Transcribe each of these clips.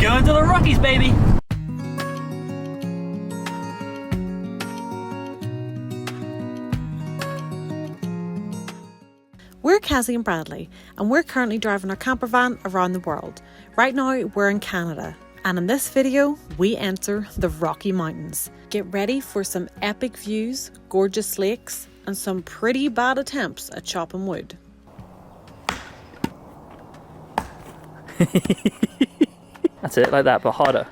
Going to the Rockies, baby! We're Cazzy and Bradley, and we're currently driving our camper van around the world. Right now, we're in Canada, and in this video, we enter the Rocky Mountains. Get ready for some epic views, gorgeous lakes, and some pretty bad attempts at chopping wood. That's it, like that, but harder.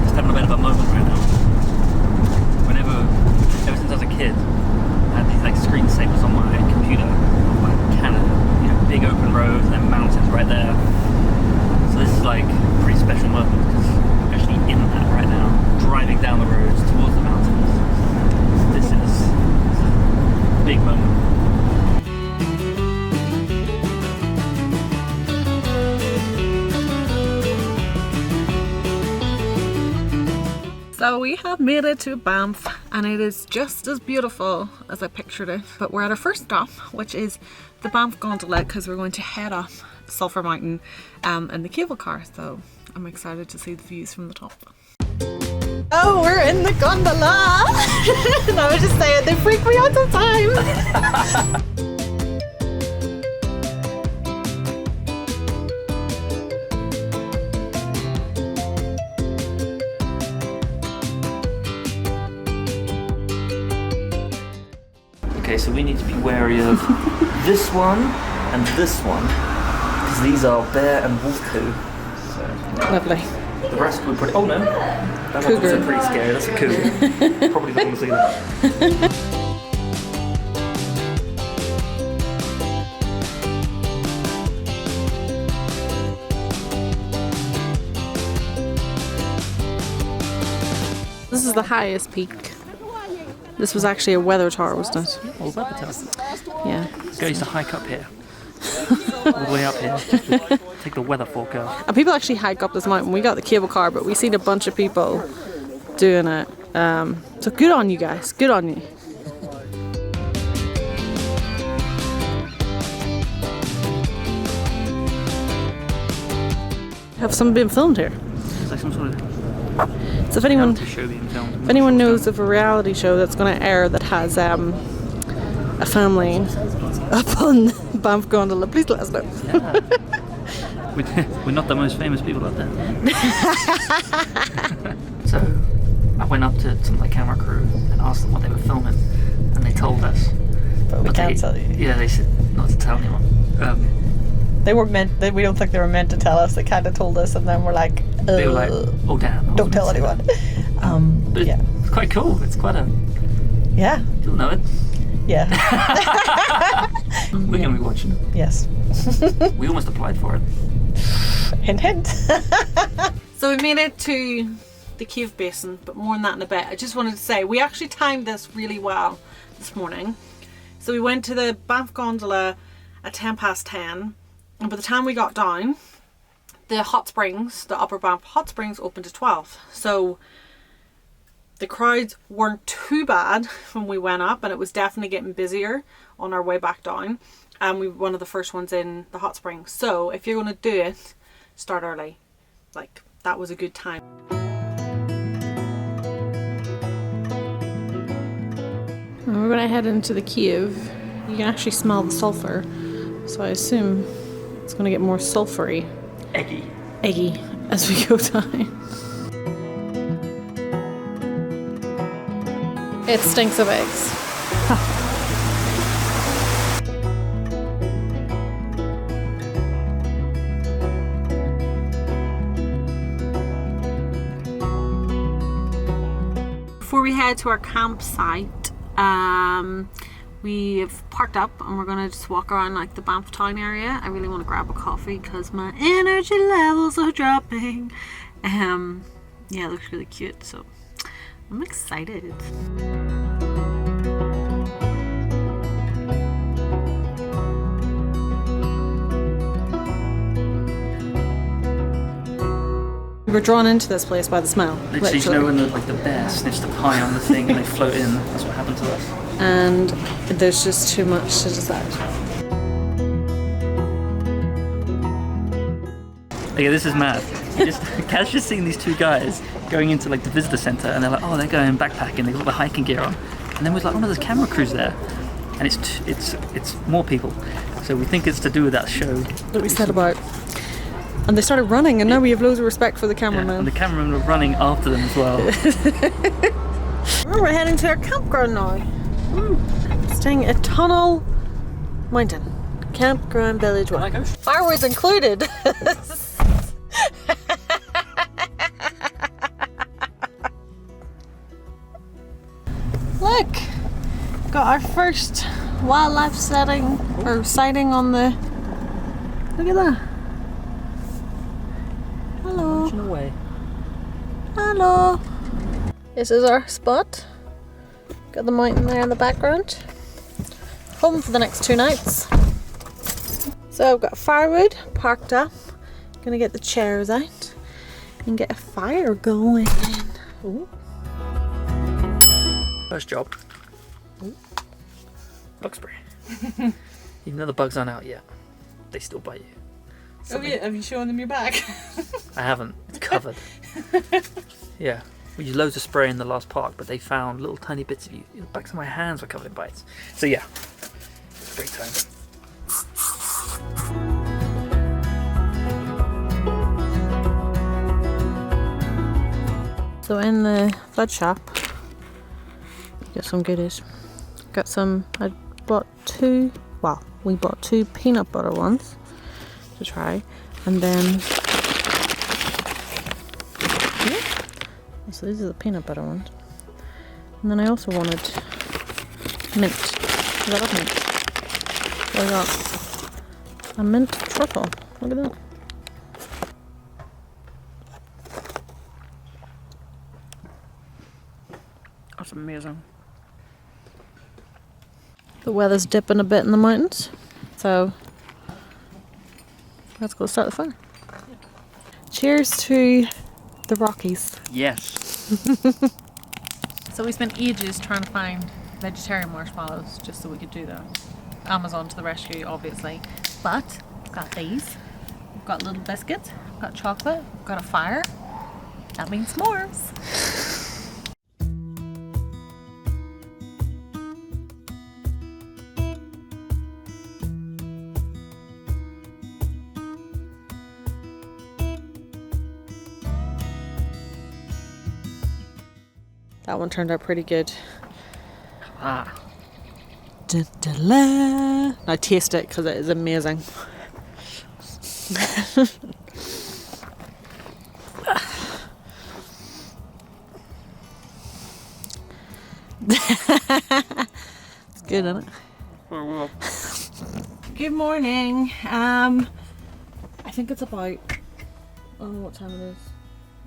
Just having a bit of a moment right now. Ever since I was a kid, I had these like screensavers on my computer of like Canada, you know, big open roads and then mountains right there. So this is like a pretty special moment because I'm actually in that right now, driving down the roads towards the mountains. This is a big moment. So we have made it to Banff, and it is just as beautiful as I pictured it. But we're at our first stop, which is the Banff Gondola, because we're going to head up Sulphur Mountain in the cable car. So I'm excited to see the views from the top. Oh, we're in the gondola! And I was just saying, they freak me out sometimes. Okay, so we need to be wary of this one and this one, because these are bear and wolf poo. So, Lovely. the rest would pretty. Oh no, that one's Cougar. also pretty scary. That's a cougar. Probably don't want to see that. This is the highest peak. This was actually a weather tower, wasn't it? Well, weather tower. Yeah. I used to hike up here. All the way up here. Take the weather fork out. And people actually hike up this mountain. We got the cable car, but we seen a bunch of people doing it. So good on you guys. Good on you. Have some been filmed here? It's like some sort of So if anyone, reality show being filmed. if anyone knows of a reality show that's going to air that has a family up on Banff Gondola, please let us know. Yeah. We're not the most famous people out there. So I went up to some of the camera crew and asked them what they were filming, and they told us. But we can't tell you. Yeah, they said not to tell anyone. They were meant. We don't think they were meant to tell us. They kind of told us, and then we're like, They were like, oh damn. don't tell anyone. But Yeah. it's quite cool. It's quite a. Yeah. You'll know it. Yeah. We're going to be watching it. Yes. We almost applied for it. Hint, hint. So we made it to the cave basin, but more on that in a bit. I just wanted to say, we actually timed this really well this morning. So we went to the Banff Gondola at 10:10, and by the time we got down, the hot springs, the upper Banff Hot Springs, opened at 12. So the crowds weren't too bad when we went up, and it was definitely getting busier on our way back down. And we were one of the first ones in the hot springs. So if you're going to do it, start early. Like, that was a good time. And we're going to head into the cave. You can actually smell the sulphur, so I assume it's going to get more sulphury. Eggy as we go down. It stinks of eggs. Before we head to our campsite, we've parked up and we're gonna just walk around like the Banff Town area. I really want to grab a coffee because my energy levels are dropping. Yeah, it looks really cute, so I'm excited. We were drawn into this place by the smell. Literally, you know when the bear sniffs the pie on the thing and they float in? That's what happened to us. And there's just too much to decide. Okay, this is mad. Kaz just seen these two guys going into like the visitor centre and they're like, oh, they're going backpacking, they've got the hiking gear on. And then we're like, oh no, there's camera crews there. And it's more people. So we think it's to do with that show that we said about. And they started running, and now we have loads of respect for the cameraman. Yeah, and the cameraman were running after them as well. We're heading to our campground now. Staying at Tunnel Mountain Campground Village 1. Fireworks included. Look, got our first wildlife sighting on the. Look at that. Hello. Away. Hello. This is our spot. Got the mountain there in the background. Home for the next 2 nights. So I've got firewood parked up. Gonna get the chairs out and get a fire going. Ooh. First job. Bug spray. Even though the bugs aren't out yet, they still bite you. Oh yeah, have you shown them your bag? I haven't. It's covered. Yeah. We used loads of spray in the last park, but they found little tiny bits of you. The backs of my hands were covered in bites. So yeah, spray time. So in the veg shop, got some goodies. Got some, we bought 2 peanut butter ones to try, and then so these are the peanut butter ones, and then I also wanted mint. I love mint. So I got a mint truffle. Look at that. That's amazing. The weather's dipping a bit in the mountains, so let's go start the fire. Cheers to the Rockies. Yes. So we spent ages trying to find vegetarian marshmallows just so we could do that. Amazon to the rescue, obviously. But we've got these. We've got little biscuits. We've got chocolate. We've got a fire. That means s'mores. That one turned out pretty good. Ah. I taste it because it is amazing. It's good, isn't it? Good morning. I think it's about, I don't know what time it is.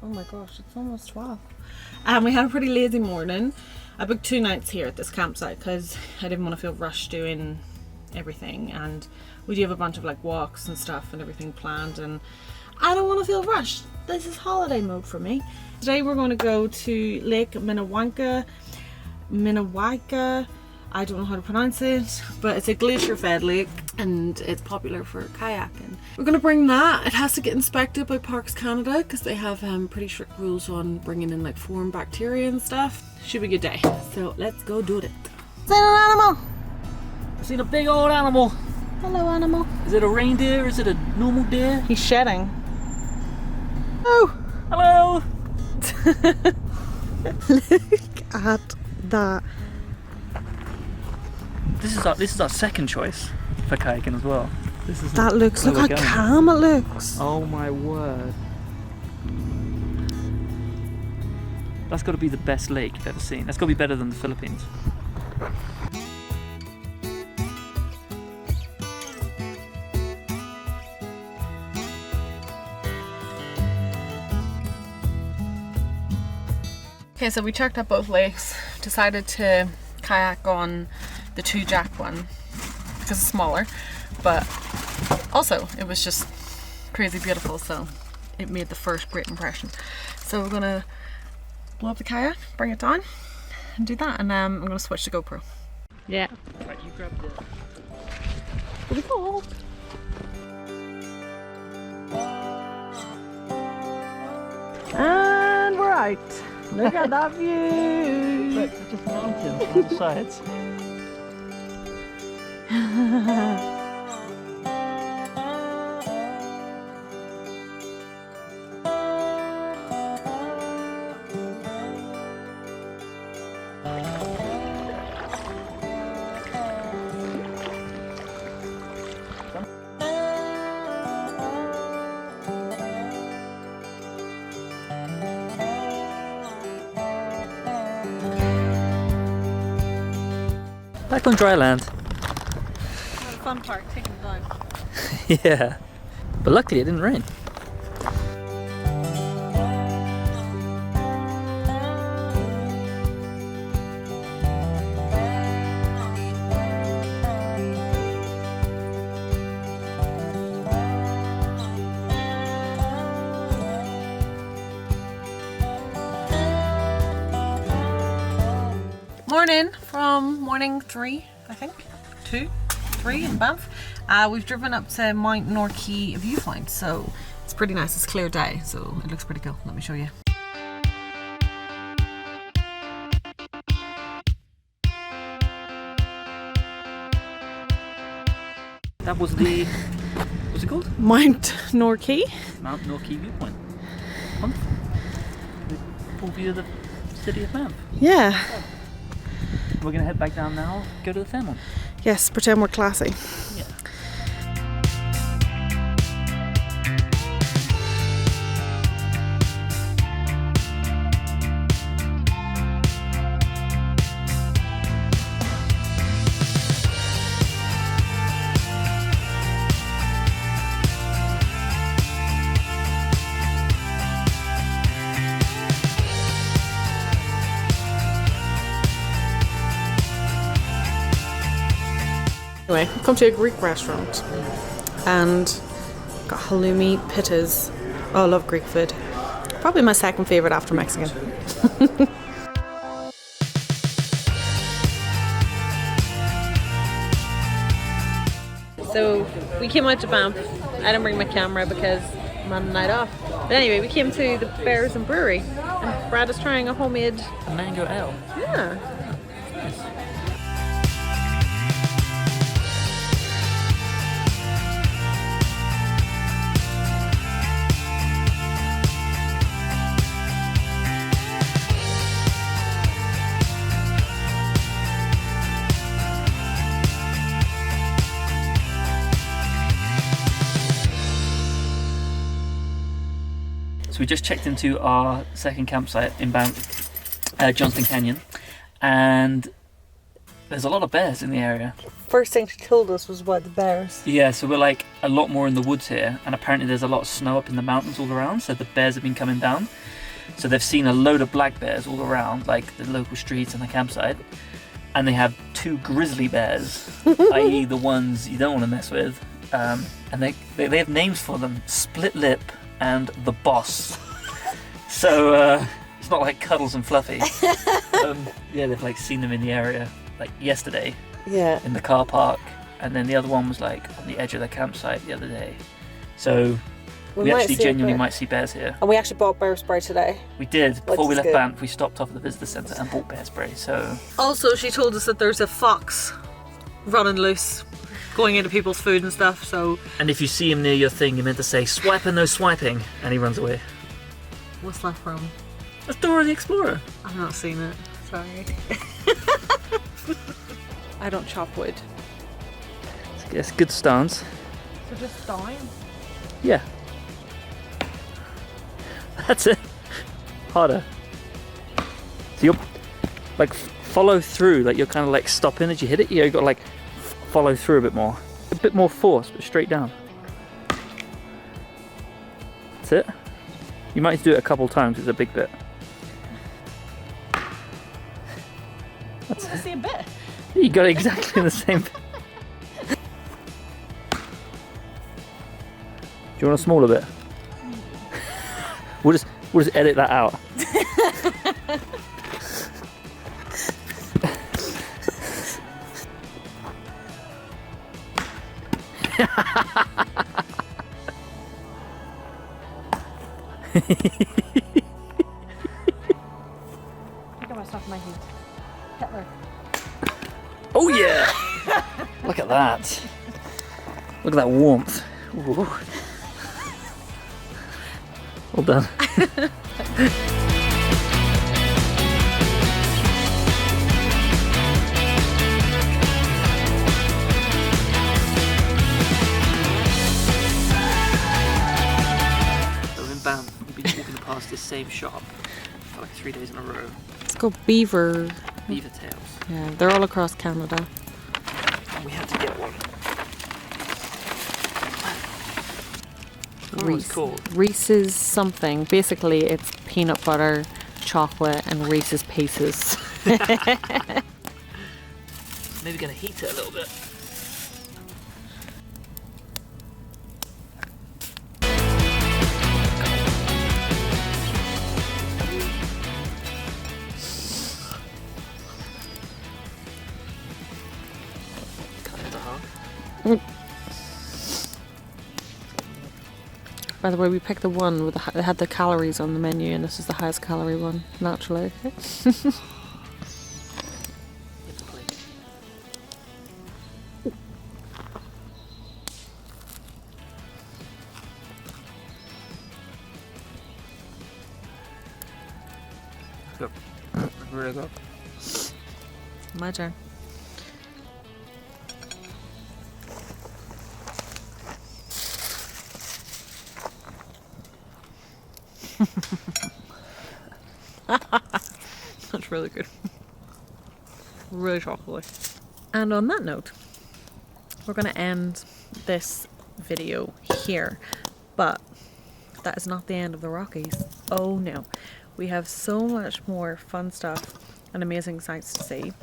Oh my gosh, it's almost 12. We had a pretty lazy morning. I booked 2 nights here at this campsite because I didn't want to feel rushed doing everything, and we do have a bunch of like walks and stuff and everything planned, and I don't want to feel rushed. This is holiday mode for me. Today we're going to go to Lake Minnewanka. I don't know how to pronounce it, but it's a glacier fed lake and it's popular for kayaking. We're going to bring that. It has to get inspected by Parks Canada because they have pretty strict rules on bringing in like foreign bacteria and stuff. Should be a good day. So let's go do it. Is that an animal? I've seen a big old animal. Hello, animal. Is it a reindeer? Is it a normal deer? He's shedding. Oh! Hello! Look at that. This is our second choice for kayaking as well. That looks, look how calm it looks. Oh my word. That's got to be the best lake you've ever seen. That's got to be better than the Philippines. Okay, so we checked out both lakes, decided to kayak on the 2-jack one because it's smaller, but also it was just crazy beautiful, so it made the first great impression. So we're gonna blow up the kayak, bring it down, and do that. And I'm gonna switch to GoPro. Yeah. Right, you grabbed it. Here we go. And we're out. Look at that view. Look, it's just mountains on all sides. Back on dry land. Fun part, taking it down. Yeah, but luckily it didn't rain. Morning from morning 3, I think. 2, 3 in Banff. We've driven up to Mount Norquay Viewpoint, so it's pretty nice. It's a clear day, so it looks pretty cool. Let me show you. That was the, what's it called? Mount Norquay. Mount Norquay Viewpoint. Wonderful. Full view of the city of Banff. Yeah. We're going to head back down now, go to the Fairmont. Yes, pretend we're classy. Yeah. Anyway, we've come to a Greek restaurant and got halloumi pittas. Oh, I love Greek food. Probably my second favourite after Mexican. So we came out to Banff. I didn't bring my camera because I'm on a night off. But anyway, we came to the Bears and Brewery and Brad is trying a homemade mango ale. Yeah. So we just checked into our second campsite in Banff, Johnston Canyon, and there's a lot of bears in the area. First thing she told us was about the bears. Yeah, so we're like a lot more in the woods here, and apparently there's a lot of snow up in the mountains all around, so the bears have been coming down. So they've seen a load of black bears all around, like the local streets and the campsite, and they have 2 grizzly bears, i.e. the ones you don't want to mess with, and they have names for them: Split Lip and the Boss. So it's not like Cuddles and Fluffy. Yeah, they've like seen them in the area like yesterday. Yeah. In the car park, and then the other one was like on the edge of the campsite the other day. So we actually genuinely might see bears here. And we actually bought bear spray today. We did. Before we left Banff, we stopped off at the visitor centre and bought bear spray. So also, she told us that there's a fox running loose, going into people's food and stuff. So. And if you see him near your thing, you're meant to say "Swipe and no swiping," and he runs away. What's that from? That's Dora the Explorer. I've not seen it. Sorry. I don't chop wood. It's a good stance. So just down? Yeah. That's it. Harder. So you're like follow through, like you're kind of like stopping as you hit it. You got to like follow through a bit more force, but straight down. That's it. You might do it a couple times. It's a big bit. That's the same bit. You got it exactly the same bit. Do you want a smaller bit? We'll just edit that out. I think I must off my heat. Hitler. Oh yeah! Look at that. Look at that warmth. Ooh. Well done. So in Banff, we've been walking past this same shop for like 3 days in a row. It's called Beaver. Beaver tails. Yeah, they're all across Canada. And we had to get one. Reese. Called? Reese's something. Basically, it's peanut butter, chocolate, and Reese's Pieces. Maybe gonna heat it a little bit. Cut it into half. By the way, we picked the one with that had the calories on the menu, and this is the highest calorie one, naturally. Into plate. Good. Really good. My turn. That's really good. Really chocolatey. And on that note, we're going to end this video here. But that is not the end of the Rockies. Oh no. We have so much more fun stuff and amazing sights to see.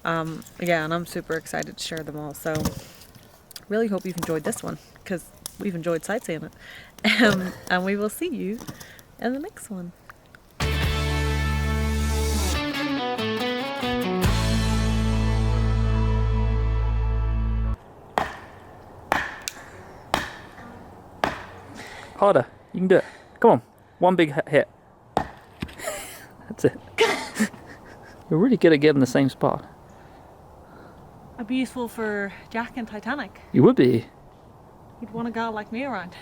Yeah, and I'm super excited to share them all. So really hope you've enjoyed this one, because we've enjoyed sightseeing it. And we will see you in the next one. Harder. You can do it. Come on. One big hit. That's it. You're really good at getting the same spot. I'd be useful for Jack and Titanic. You would be. You'd want a girl like me around.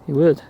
You would.